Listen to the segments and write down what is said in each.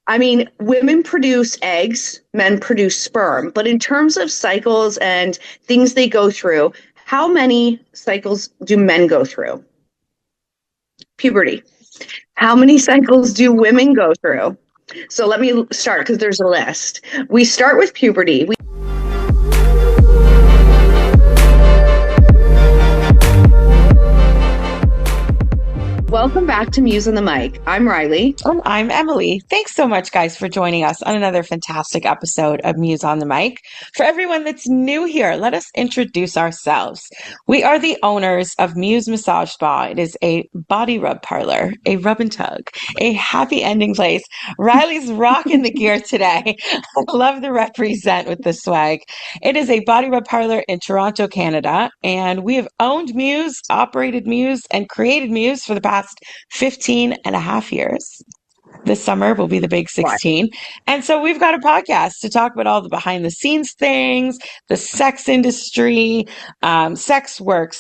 I mean, women produce eggs, men produce sperm, but in terms of cycles and things they go through, how many cycles do men go through? Puberty. How many cycles do women go through? So let me start because there's a list. We start with puberty. Welcome back to Muse on the Mic. I'm Riley. And I'm Emily. Thanks so much, guys, for joining us on another fantastic episode of Muse on the Mic. For everyone that's new here, let us introduce ourselves. We are the owners of Muse Massage Spa. It is a body rub parlor, a rub and tug, a happy ending place. Riley's rocking the gear today. I love the represent with the swag. It is a body rub parlor in Toronto, Canada, and we have owned Muse, operated Muse, and created Muse for the past 15 and a half years. This summer will be the big 16. And so we've got a podcast to talk about all the behind the scenes things, the sex industry, sex work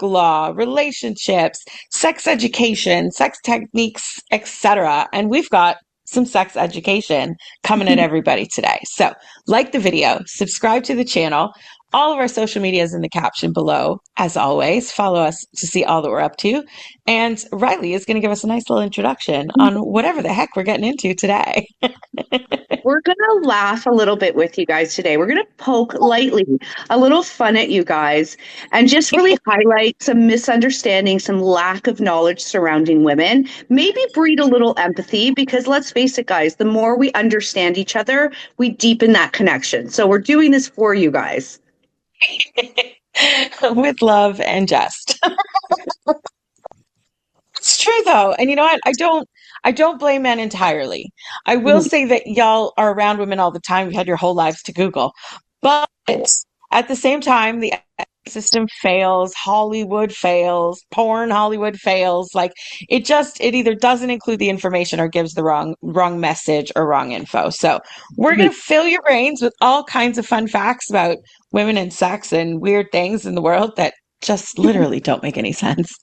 law, relationships, sex education, sex techniques, etc. And we've got some sex education coming at everybody today. So like the video, subscribe to the channel. All of our social media is in the caption below. As always, follow us to see all that we're up to. And Riley is going to give us a nice little introduction on whatever the heck we're getting into today. We're going to laugh a little bit with you guys today. We're going to poke lightly, a little fun at you guys, and just really highlight some misunderstanding, some lack of knowledge surrounding women, maybe breed a little empathy, because let's face it, guys, the more we understand each other, we deepen that connection. So we're doing this for you guys. With love and jest. It's true though. And you know what? I don't blame men entirely. I will say that y'all are around women all the time. You've had your whole lives to Google. But at the same time, the system fails, Hollywood fails, porn Hollywood fails. Like it either doesn't include the information or gives the wrong message or wrong info. So we're gonna fill your brains with all kinds of fun facts about women and sex and weird things in the world that just literally don't make any sense.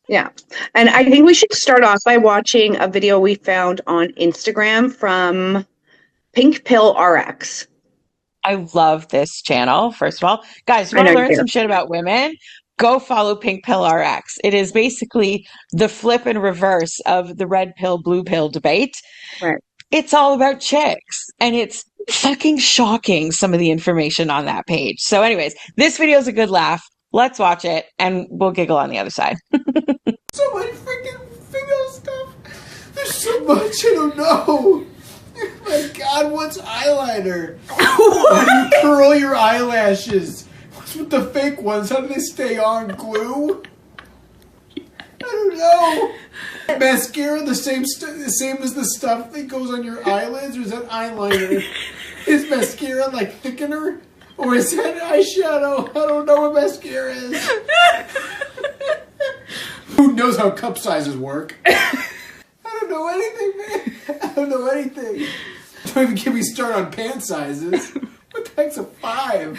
Yeah. And I think we should start off by watching a video we found on Instagram from Pink Pill RX. I love this channel, first of all. Guys, you want to learn some shit about women? Go follow Pink Pill RX. It is basically the flip and reverse of the red pill, blue pill debate. Right. It's all about chicks. And it's fucking shocking, some of the information on that page. So anyways, this video is a good laugh. Let's watch it, and we'll giggle on the other side. So much freaking female stuff. There's so much I don't know. My God, what's eyeliner? How do you curl your eyelashes? What's with the fake ones? How do they stay on? Glue? I don't know. Mascara the same as the stuff that goes on your eyelids, or is that eyeliner? Is mascara like thickener? Or is that eyeshadow? I don't know what mascara is. Who knows how cup sizes work? I don't know anything, man. I don't know anything. Don't even get me started on pant sizes. What the heck's a 5?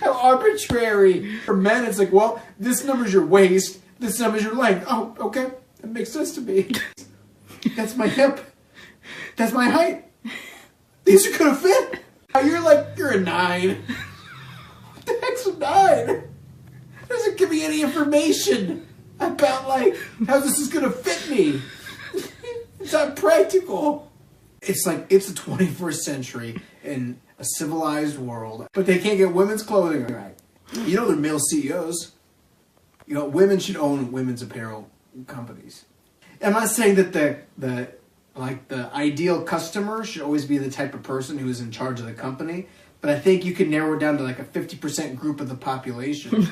How arbitrary. For men, it's like, well, this number's your waist, this number's your length. Oh, okay. That makes sense to me. That's my hip. That's my height. These are gonna fit. You're a 9. What the heck's a 9? Doesn't give me any information about like how this is gonna fit me. It's not practical. It's like it's the 21st century in a civilized world, but they can't get women's clothing right. You know they're male CEOs. You know women should own women's apparel companies. I'm not saying that the ideal customer should always be the type of person who is in charge of the company, but I think you can narrow it down to like a 50% group of the population.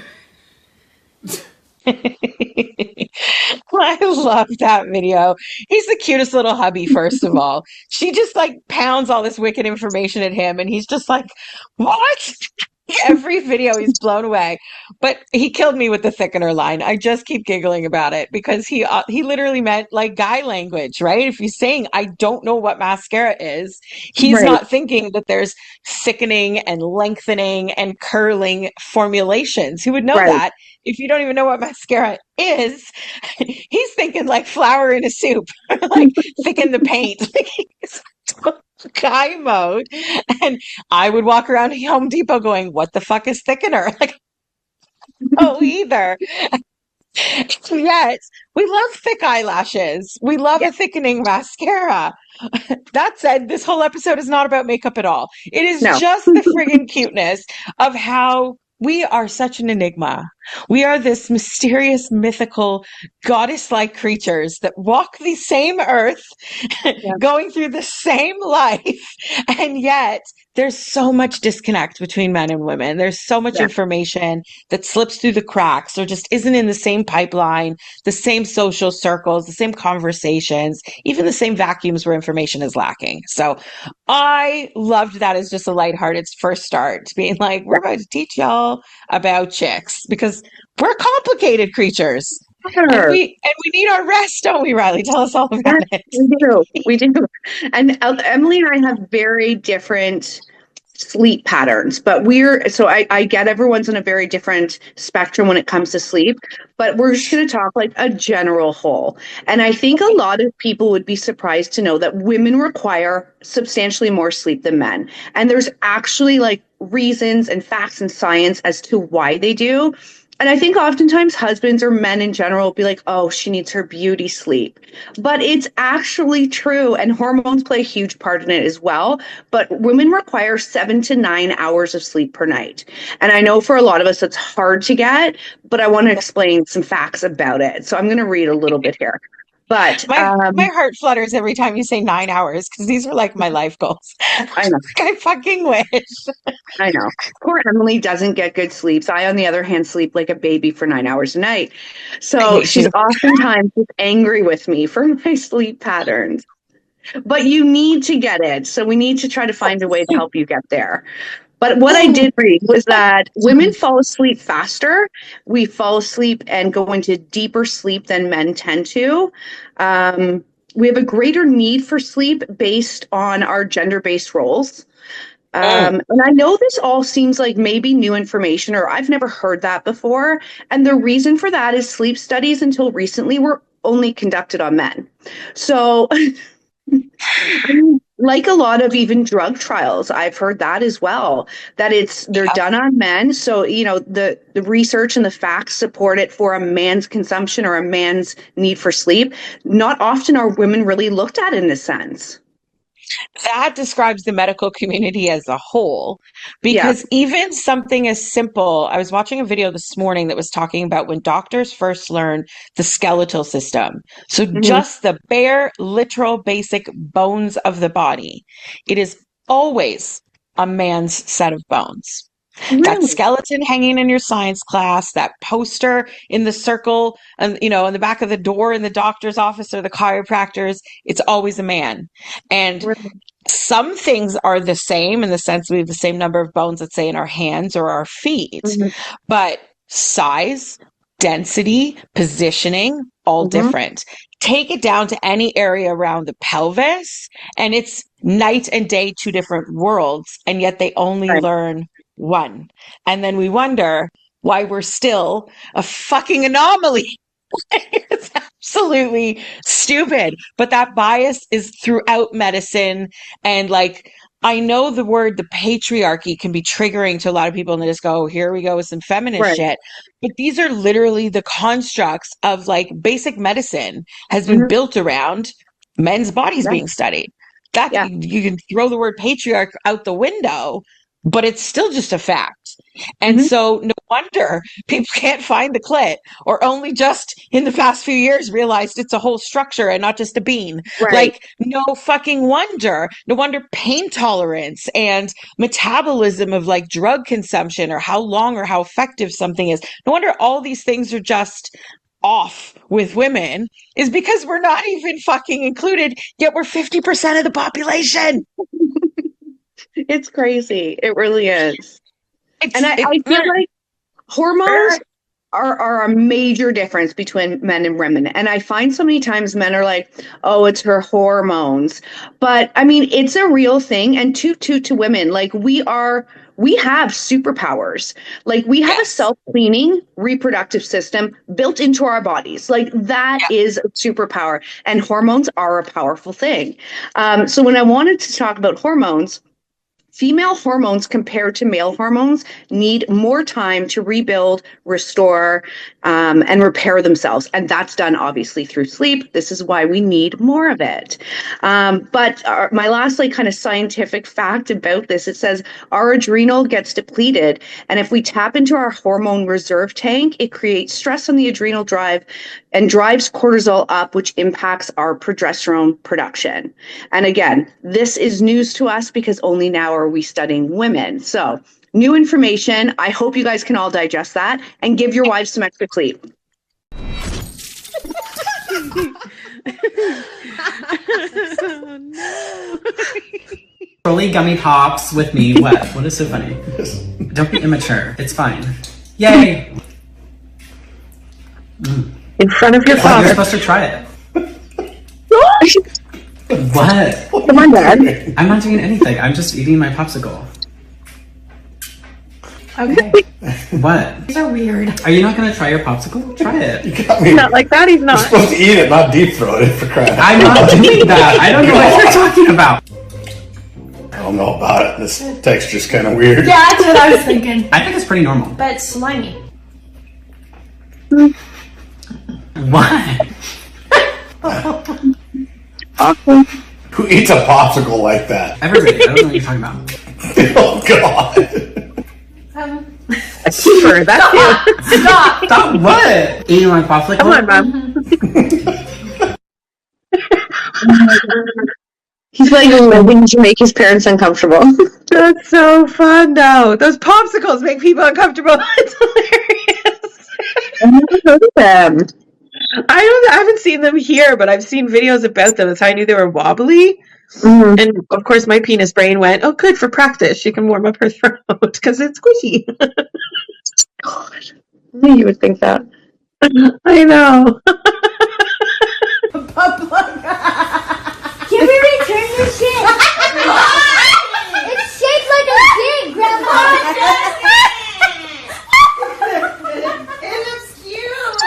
I love that video. He's the cutest little hubby, first of all. She just like pounds all this wicked information at him, and he's just like, what? Every video he's blown away, but he killed me with the thickener line. I just keep giggling about it because he literally meant like guy language, right? If he's saying I don't know what mascara is, he's Right, not thinking that there's thickening and lengthening and curling formulations. Who would know right. that if you don't even know what mascara is? He's thinking like flour in a soup, like thicken the paint. He's guy mode. And I would walk around Home Depot going, what the fuck is thickener? Like, oh, either. Yet, we love thick eyelashes. We love Yeah, a thickening mascara. That said, this whole episode is not about makeup at all. It is no. just the friggin' cuteness of how we are such an enigma. We are this mysterious, mythical, goddess-like creatures that walk the same earth, Yeah, going through the same life, and yet there's so much disconnect between men and women. There's so much yeah, information that slips through the cracks or just isn't in the same pipeline, the same social circles, the same conversations, even the same vacuums where information is lacking. So I loved that as just a lighthearted first start, being like, we're about to teach y'all about chicks because we're complicated creatures. And sure. we need our rest, don't we, Riley? Tell us all about Yes, it. we do. We do. And Emily and I have very different sleep patterns, but I get everyone's on a very different spectrum when it comes to sleep, but we're just going to talk like a general whole. And I think a lot of people would be surprised to know that women require substantially more sleep than men. And there's actually like reasons and facts and science as to why they do. And I think oftentimes husbands or men in general will be like, oh, she needs her beauty sleep. But it's actually true. And hormones play a huge part in it as well. But women require 7 to 9 hours of sleep per night. And I know for a lot of us, it's hard to get, but I want to explain some facts about it. So I'm going to read a little bit here. But My heart flutters every time you say 9 hours because these are like my life goals. I know. I fucking wish. I know. Poor Emily doesn't get good sleeps. I, on the other hand, sleep like a baby for 9 hours a night. I So hate she's you. oftentimes just angry with me for my sleep patterns. But you need to get it. So we need to try to find a way to help you get there. But what I did read was that women fall asleep faster. We fall asleep and go into deeper sleep than men tend to. We have a greater need for sleep based on our gender-based roles. Mm. And I know this all seems like maybe new information, or I've never heard that before. And the reason for that is sleep studies until recently were only conducted on men. So, I mean, like a lot of even drug trials, I've heard that as well, that they're Yeah. done on men. So, the research and the facts support it for a man's consumption or a man's need for sleep. Not often are women really looked at in this sense. That describes the medical community as a whole, Yeah. because even something as simple, I was watching a video this morning that was talking about when doctors first learned the skeletal system. So Hmm. just the bare, literal, basic bones of the body. It is always a man's set of bones. That Really? skeleton hanging in your science class, that poster in the circle and in the back of the door in the doctor's office or the chiropractor's, it's always a man. And Really? some things are the same in the sense we have the same number of bones, let's say, in our hands or our feet, Hmm. but size, density, positioning, all Hmm. different. Take it down to any area around the pelvis, and it's night and day, two different worlds, and yet they only Right. learn one. And then we wonder why we're still a fucking anomaly. It's absolutely stupid. But that bias is throughout medicine. And like, I know the patriarchy can be triggering to a lot of people and they just go, oh, here we go with some feminist Right. shit. But these are literally the constructs of like basic medicine has been Hmm. built around men's bodies Yeah. being studied. That Yeah. you can throw the word patriarch out the window, but it's still just a fact. And Hmm. so no wonder people can't find the clit or only just in the past few years realized it's a whole structure and not just a bean. Right. Like, no fucking wonder. No wonder pain tolerance and metabolism of like drug consumption or how long or how effective something is. No wonder all these things are just off with women is because we're not even fucking included, yet we're 50% of the population. It's crazy. It really is. And I feel like hormones are a major difference between men and women. And I find so many times men are like, oh, it's her hormones. But I mean, it's a real thing. And to women, like we have superpowers. Like we have a self-cleaning reproductive system built into our bodies. Like that is a superpower. And hormones are a powerful thing. So when I wanted to talk about hormones, female hormones compared to male hormones need more time to rebuild, restore, and repair themselves. And that's done obviously through sleep. This is why we need more of it. But my last kind of scientific fact about this, it says our adrenal gets depleted. And if we tap into our hormone reserve tank, it creates stress on the adrenal drive and drives cortisol up, which impacts our progesterone production. And again, this is news to us because only now are we studying women. So new information. I hope you guys can all digest that and give your wives some extra sleep. Oh, no. Rolly gummy pops with me. What? What is so funny? Don't be immature. It's fine. Yay! In front of your You're father. supposed to try it. What? Come on, Dad. I'm not doing anything. I'm just eating my popsicle. Okay. What? These are weird. Are you not going to try your popsicle? Try it. You got me. Not like that, he's You're not. supposed to eat it, not deep throat it, for crying. I'm not doing that. I don't know what you're talking about. I don't know about it. This texture's kind of weird. Yeah, that's what I was thinking. I think it's pretty normal. But slimy. What? Who eats a popsicle like that? Everybody. I don't know what you're talking about. Oh, God. A keeper, that's you. Stop! Stop what? Eating my popsicle? Come on, Mom. He's like living to make his parents uncomfortable. That's so fun, though. Those popsicles make people uncomfortable. It's hilarious. I've never heard of them. I haven't seen them here, but I've seen videos about them. That's how I knew they were wobbly. Mm-hmm. And of course, my penis brain went, "Oh, good for practice. She can warm up her throat because it's squishy." God, I knew you would think that. I know. Can we return your shit? It's shaped like a dick, Grandma. It looks cute.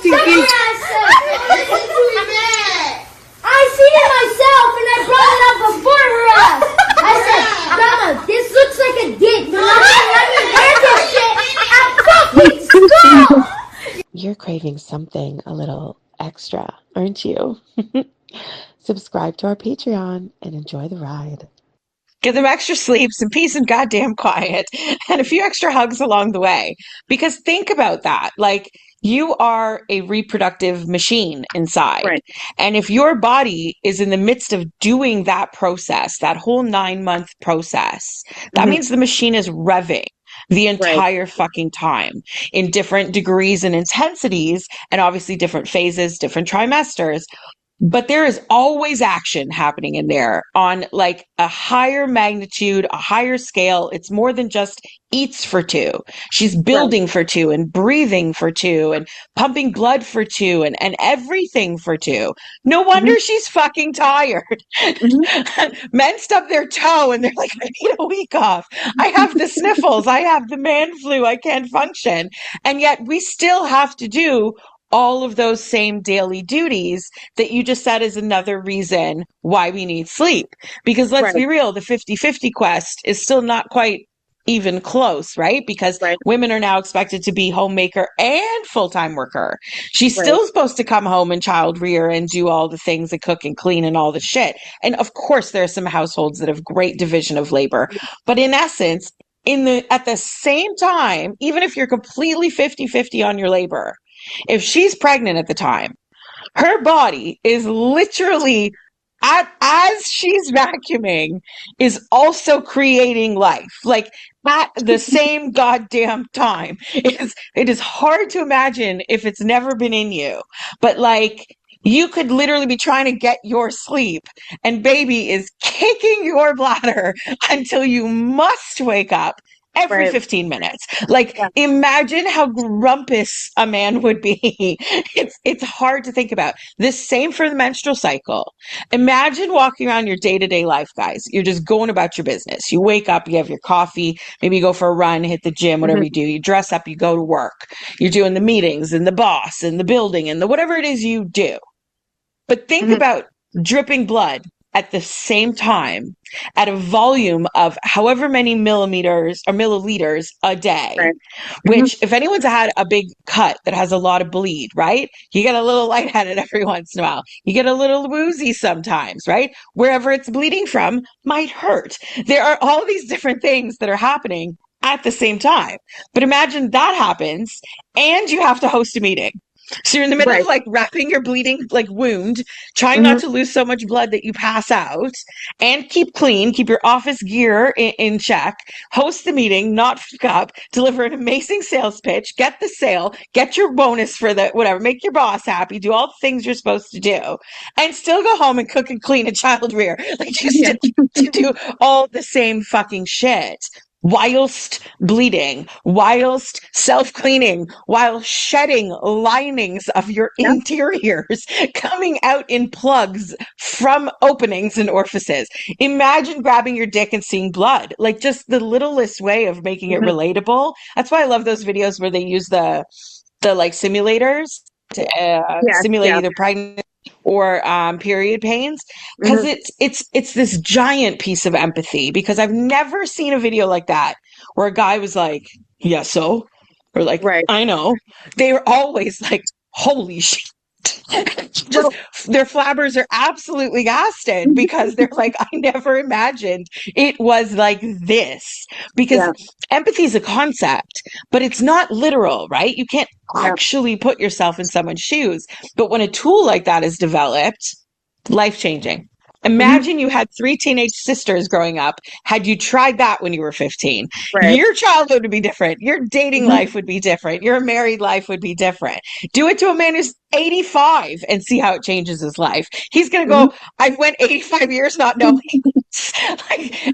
Shut your ass up. Listen to me back. I seen it myself and I brought it up before her ass. I said, Grandma, this looks like a dick. You're not gonna let me wear this shit at fucking school. You're craving something a little extra, aren't you? Subscribe to our Patreon and enjoy the ride. Give them extra sleep, some peace and goddamn quiet, and a few extra hugs along the way. Because think about that. Like, you are a reproductive machine inside. Right. And if your body is in the midst of doing that process, that whole 9-month process, that means the machine is revving the entire fucking time in different degrees and intensities, and obviously different phases, different trimesters. But there is always action happening in there on like a higher magnitude, a higher scale. It's more than just eats for two. She's building for two and breathing for two and pumping blood for two and everything for two. No wonder she's fucking tired. Men stub their toe and they're like, I need a week off. I have the sniffles. I have the man flu. I can't function. And yet we still have to do all of those same daily duties that you just said is another reason why we need sleep. Because let's be real, the 50-50 quest is still not quite even close, right? Because women are now expected to be homemaker and full-time worker. She's still supposed to come home and child rear and do all the things and cook and clean and all the shit. And of course, there are some households that have great division of labor. But in essence, at the same time, even if you're completely 50-50 on your labor, if she's pregnant at the time, her body is literally, as she's vacuuming, is also creating life. Like at the same goddamn time. It is hard to imagine if it's never been in you. But like, you could literally be trying to get your sleep and baby is kicking your bladder until you must wake up every Right. 15 minutes. Like, Yeah. imagine how grumpus a man would be. It's hard to think about. The same for the menstrual cycle. Imagine walking around your day-to-day life, guys. You're just going about your business. You wake up, you have your coffee, maybe you go for a run, hit the gym, whatever you do. You dress up, you go to work. You're doing the meetings and the boss and the building and the whatever it is you do. But think about dripping blood at the same time at a volume of however many millimeters or milliliters a day, Right. which if anyone's had a big cut that has a lot of bleed, right? You get a little lightheaded every once in a while. You get a little woozy sometimes, right? Wherever it's bleeding from might hurt. There are all these different things that are happening at the same time. But imagine that happens and you have to host a meeting. So you're in the middle Right. of like wrapping your bleeding like wound, trying not to lose so much blood that you pass out, and keep clean, keep your office gear in check, host the meeting, not fuck up, deliver an amazing sales pitch, get the sale, get your bonus for the whatever, make your boss happy, do all the things you're supposed to do, and still go home and cook and clean a child rear. Like you still to do all the same fucking shit. Whilst bleeding, whilst self-cleaning, while shedding linings of your interiors coming out in plugs from openings and orifices. Imagine grabbing your dick and seeing blood. Like just the littlest way of making it relatable. That's why I love those videos where they use the like simulators to simulate either pregnancy or period pains, because it's this giant piece of empathy, because I've never seen a video like that where a guy was like, yeah, so, or like, I know. They were always like, holy shit. Just their flabbers are absolutely gasted because they're like, I never imagined it was like this. Because empathy is a concept, but it's not literal, right? You can't actually put yourself in someone's shoes. But when a tool like that is developed, life-changing. Imagine you had 3 teenage sisters growing up. Had you tried that when you were 15, your childhood would be different. Your dating life would be different. Your married life would be different. Do it to a man who's 85 and see how it changes his life. He's going to go, I went 85 years not knowing.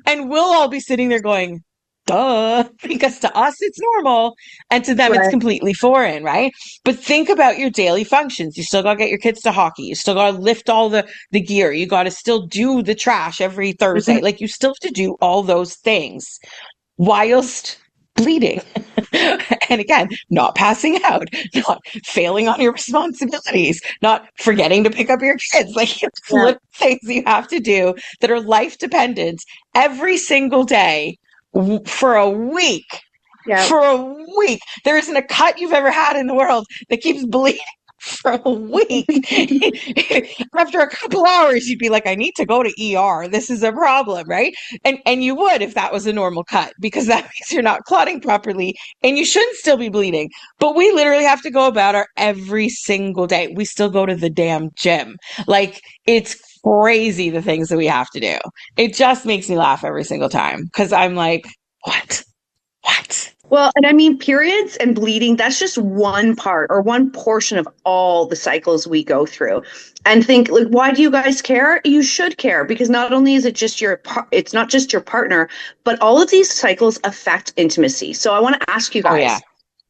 And we'll all be sitting there going, duh, because to us it's normal and to them it's completely foreign, right? But think about your daily functions. You still got to get your kids to hockey. You still got to lift all the gear. You got to still do the trash every Thursday. Like you still have to do all those things whilst bleeding. And again, not passing out, not failing on your responsibilities, not forgetting to pick up your kids. Like little things you have to do that are life dependent every single day. For a week, there isn't a cut you've ever had in the world that keeps bleeding for a week. After a couple hours, you'd be like, I need to go to ER. This is a problem, right? And you would if that was a normal cut, because that means you're not clotting properly and you shouldn't still be bleeding. But we literally have to go about our every single day. We still go to the damn gym. Like, it's crazy the things that we have to do. It just makes me laugh every single time because I'm like, what? Well, and I mean, periods and bleeding, that's just one part or one portion of all the cycles we go through. And think, like, why do you guys care? You should care, because not only is it just it's not just your partner, but all of these cycles affect intimacy. So I want to ask you guys,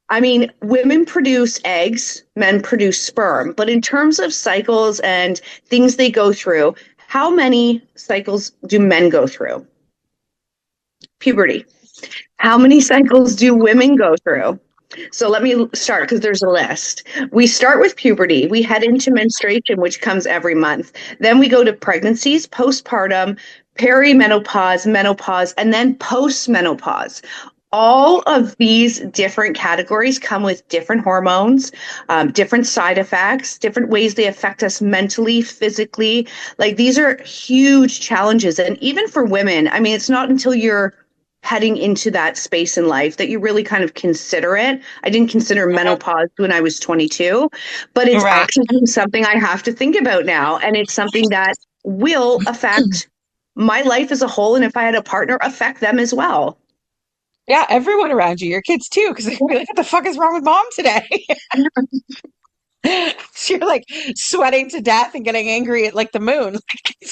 I mean, women produce eggs, men produce sperm, but in terms of cycles and things they go through, how many cycles do men go through? Puberty. How many cycles do women go through? So let me start, because there's a list. We start with puberty. We head into menstruation, which comes every month. Then we go to pregnancies, postpartum, perimenopause, menopause, and then postmenopause. All of these different categories come with different hormones, different side effects, different ways they affect us mentally, physically. Like, these are huge challenges. And even for women, I mean, it's not until you're heading into that space in life that you really kind of consider it. I didn't consider menopause when I was 22, but it's actually something I have to think about now. And it's something that will affect my life as a whole. And if I had a partner, affect them as well. Yeah, everyone around you, your kids too, because they're like, what the fuck is wrong with mom today? You're like sweating to death and getting angry at like the moon.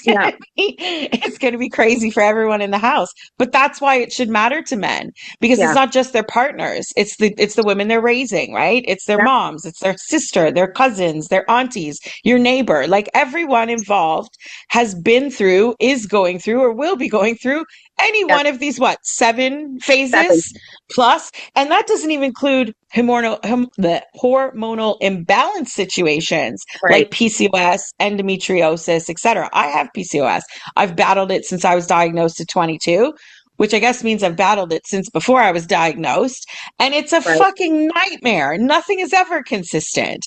Like, it's gonna be crazy for everyone in the house. But that's why it should matter to men, because it's not just their partners. It's the women they're raising, right? It's their moms, it's their sister, their cousins, their aunties, your neighbor. Like everyone involved has been through, is going through, or will be going through any one of these 7 phases plus, and that doesn't even include the hormonal imbalance situations like PCOS, endometriosis, etc. I have PCOS. I've battled it since I was diagnosed at 22, which I guess means I've battled it since before I was diagnosed. And it's a fucking nightmare. Nothing is ever consistent.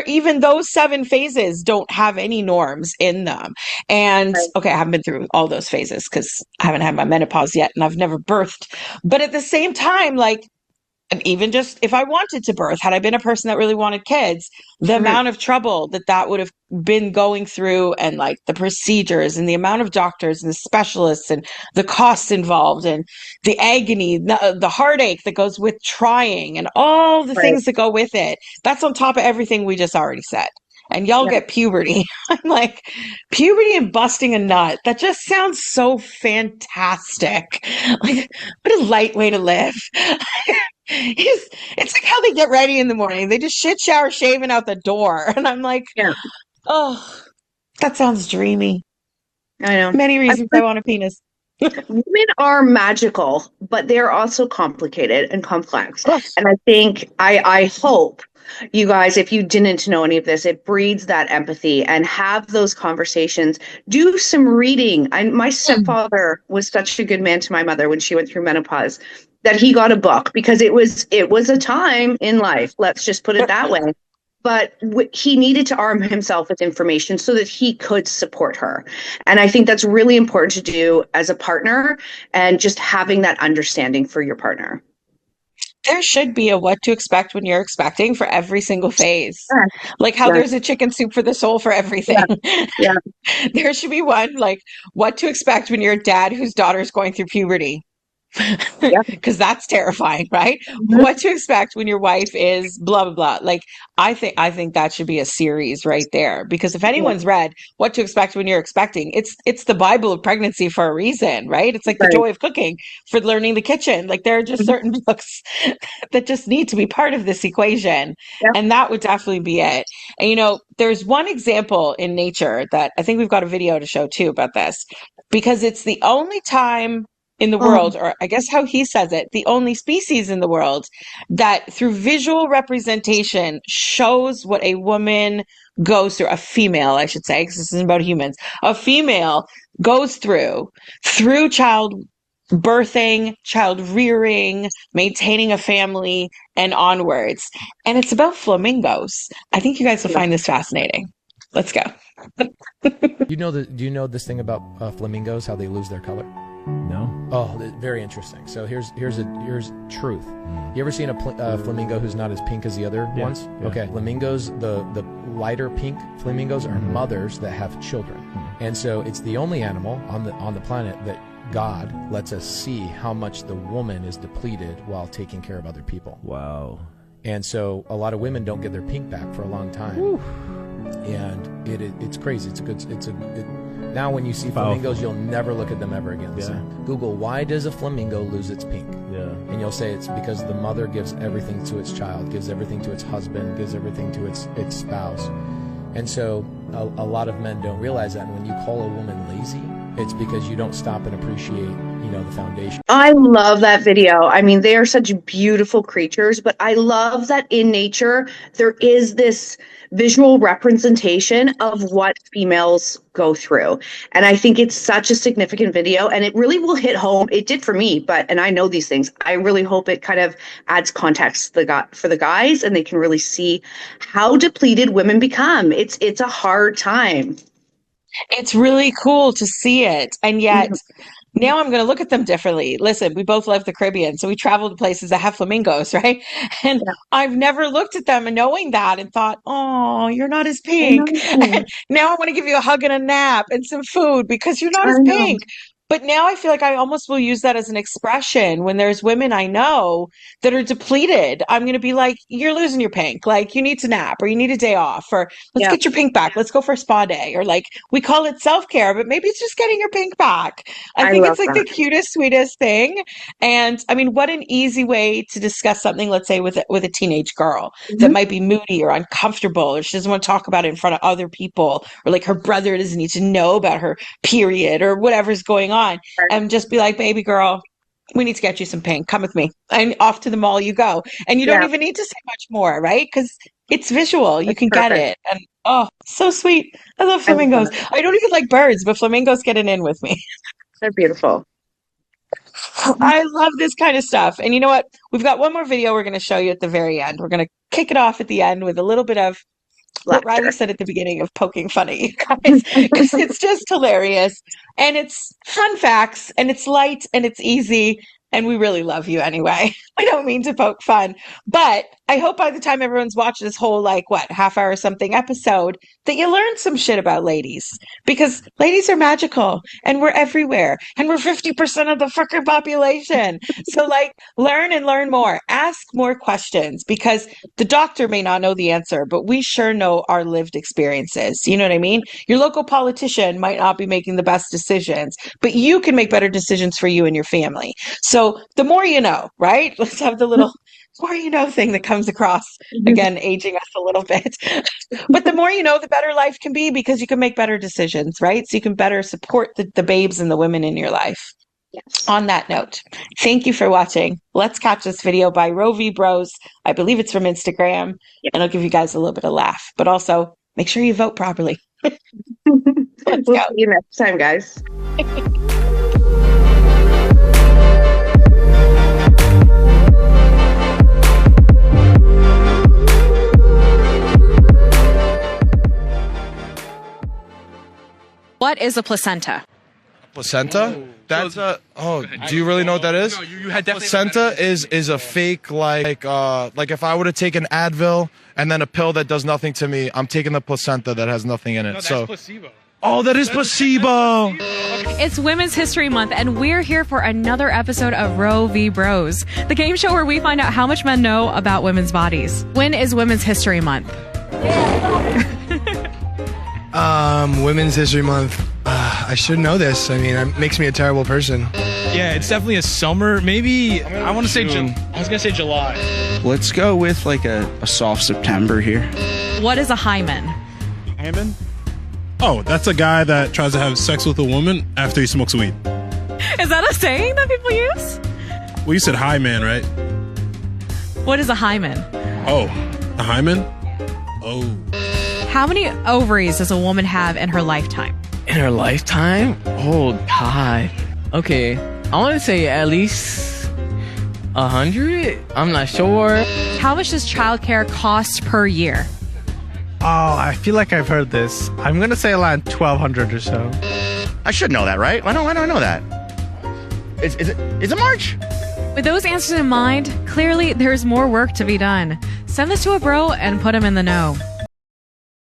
Even those 7 phases don't have any norms in them. And okay, I haven't been through all those phases because I haven't had my menopause yet and I've never birthed. But at the same time, like, and even just if I wanted to birth, had I been a person that really wanted kids, the amount of trouble that would have been going through, and like the procedures and the amount of doctors and the specialists and the costs involved and the agony, the heartache that goes with trying and all the things that go with it. That's on top of everything we just already said. And y'all get puberty. I'm like, puberty and busting a nut. That just sounds so fantastic. Like, what a light way to live. It's like how they get ready in the morning. They just shit, shower, shaving out the door. And I'm like, oh, that sounds dreamy. I know. Many reasons I want a penis. Women are magical, but they're also complicated and complex. And I think, I hope you guys, if you didn't know any of this, it breeds that empathy and have those conversations. Do some reading. My stepfather was such a good man to my mother when she went through menopause that he got a book because it was a time in life. Let's just put it that way. But he needed to arm himself with information so that he could support her. And I think that's really important to do as a partner, and just having that understanding for your partner. There should be a what to expect when you're expecting for every single phase. Like how there's a chicken soup for the soul for everything. There should be one like what to expect when you're a dad whose daughter's going through puberty. Because that's terrifying, right? What to expect when your wife is blah blah blah. Like I think that should be a series right there, because if anyone's read What to Expect When You're Expecting, it's the Bible of pregnancy for a reason, right? It's like The Joy of Cooking for learning the kitchen. Like there are just certain books that just need to be part of this equation, and that would definitely be it. And there's one example in nature that I think we've got a video to show too about this, because it's the only time in the world, or I guess how he says it, the only species in the world that through visual representation shows what a woman goes through, a female, I should say, because this isn't about humans, a female goes through child birthing, child rearing, maintaining a family, and onwards. And it's about flamingos. I think you guys will find this fascinating. Let's go. Do you know this thing about flamingos, how they lose their color? No. Oh, very interesting. So here's truth. You ever seen a flamingo who's not as pink as the other ones? Yeah. Okay, flamingos, the lighter pink flamingos are mothers that have children, and so it's the only animal on the planet that God lets us see how much the woman is depleted while taking care of other people. Wow. And so a lot of women don't get their pink back for a long time, and it's crazy. Now when you see flamingos, you'll never look at them ever again. So Google, why does a flamingo lose its pink? And you'll say it's because the mother gives everything to its child, gives everything to its husband, gives everything to its spouse. And so a lot of men don't realize that. And when you call a woman lazy, it's because you don't stop and appreciate, the foundation. I love that video. I mean, they are such beautiful creatures, but I love that in nature, there is this visual representation of what females go through. And I think it's such a significant video, and it really will hit home. It did for me, and I know these things. I really hope it kind of adds context for the guys, and they can really see how depleted women become. It's a hard time. It's really cool to see it. And yet now I'm going to look at them differently. Listen, we both love the Caribbean, so we travel to places that have flamingos, right? And I've never looked at them and knowing that and thought, oh, you're not as pink. And now I want to give you a hug and a nap and some food because you're not as pink. But now I feel like I almost will use that as an expression when there's women I know that are depleted. I'm going to be like, you're losing your pink. Like, you need to nap or you need a day off, or let's get your pink back. Let's go for a spa day. Or like, we call it self-care, but maybe it's just getting your pink back. I think it's like the cutest, sweetest thing. And I mean, what an easy way to discuss something, let's say with a teenage girl that might be moody or uncomfortable, or she doesn't want to talk about it in front of other people, or like her brother doesn't need to know about her period or whatever's going on. And just be like, baby girl, we need to get you some pink. Come with me. And off to the mall you go. And you don't even need to say much more, right? Because it's visual. You can get it. And oh, so sweet. I love flamingos. I don't even like birds, but flamingos get in with me. They're beautiful. I love this kind of stuff. And you know what? We've got one more video we're going to show you at the very end. We're going to kick it off at the end with a little bit of what Riley said at the beginning of poking fun at you guys, because it's just hilarious and it's fun facts and it's light and it's easy and we really love you anyway. I don't mean to poke fun, but I hope by the time everyone's watched this whole half hour something episode that you learned some shit about ladies, because ladies are magical and we're everywhere and we're 50% of the fucking population. So learn and learn more, ask more questions, because the doctor may not know the answer, but we sure know our lived experiences. You know what I mean? Your local politician might not be making the best decisions, but you can make better decisions for you and your family. So the more you know, right? Let's have the little more you know thing that comes across, again, aging us a little bit. But the more you know, the better life can be, because you can make better decisions, right? So you can better support the babes and the women in your life. Yes. On that note, thank you for watching. Let's catch this video by Roe v. Bros. I believe it's from Instagram, and I'll give you guys a little bit of laugh. But also, make sure you vote properly. We'll see you next time, guys. What is a placenta? Placenta? That's do you really know what that is? No, you had definitely. Placenta is a fake like if I were to take an Advil and then a pill that does nothing to me, I'm taking the placenta that has nothing in it. No, that's placebo. Oh, that is placebo. It's Women's History Month, and we're here for another episode of Roe v. Bros, the game show where we find out how much men know about women's bodies. When is Women's History Month? Women's History Month. I should know this. I mean, it makes me a terrible person. Yeah, it's definitely a summer. Maybe I want to say June. I was gonna say July. Let's go with a soft September here. What is a hymen? Hymen? Oh, that's a guy that tries to have sex with a woman after he smokes weed. Is that a saying that people use? Well, you said hymen, right? What is a hymen? Oh, a hymen? Oh. How many ovaries does a woman have in her lifetime? In her lifetime? Oh, God. Okay, I want to say at least 100? I'm not sure. How much does childcare cost per year? Oh, I feel like I've heard this. I'm going to say around 1,200 or so. I should know that, right? Why do I know that? Is it March? With those answers in mind, clearly there's more work to be done. Send this to a bro and put him in the know.